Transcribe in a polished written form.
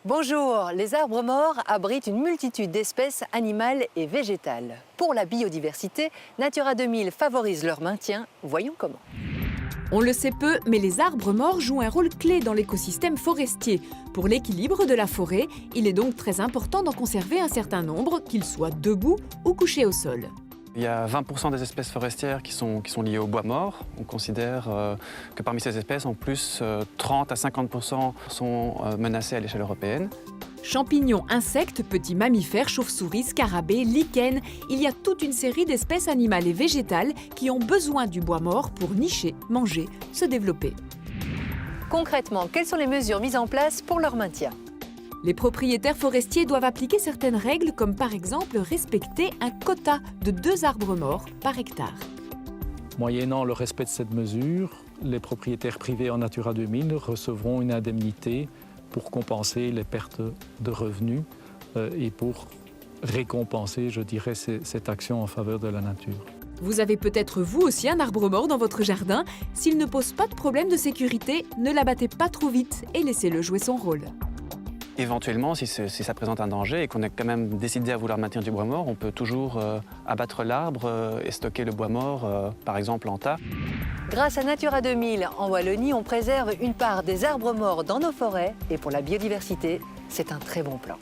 Bonjour, les arbres morts abritent une multitude d'espèces animales et végétales. Pour la biodiversité, Natura 2000 favorise leur maintien. Voyons comment. On le sait peu, mais les arbres morts jouent un rôle clé dans l'écosystème forestier. Pour l'équilibre de la forêt, il est donc très important d'en conserver un certain nombre, qu'ils soient debout ou couchés au sol. Il y a 20% des espèces forestières qui sont liées au bois mort. On considère que parmi ces espèces, en plus, 30 à 50% sont menacées à l'échelle européenne. Champignons, insectes, petits mammifères, chauves-souris, scarabées, lichens, il y a toute une série d'espèces animales et végétales qui ont besoin du bois mort pour nicher, manger, se développer. Concrètement, quelles sont les mesures mises en place pour leur maintien ? Les propriétaires forestiers doivent appliquer certaines règles, comme par exemple respecter un quota de 2 arbres morts par hectare. Moyennant le respect de cette mesure, les propriétaires privés en Natura 2000 recevront une indemnité pour compenser les pertes de revenus et pour récompenser, je dirais, cette action en faveur de la nature. Vous avez peut-être vous aussi un arbre mort dans votre jardin. S'il ne pose pas de problème de sécurité, ne l'abattez pas trop vite et laissez-le jouer son rôle. Éventuellement, si ça présente un danger et qu'on est quand même décidé à vouloir maintenir du bois mort, on peut toujours abattre l'arbre et stocker le bois mort, par exemple en tas. Grâce à Natura 2000, en Wallonie, on préserve une part des arbres morts dans nos forêts et pour la biodiversité, c'est un très bon plan.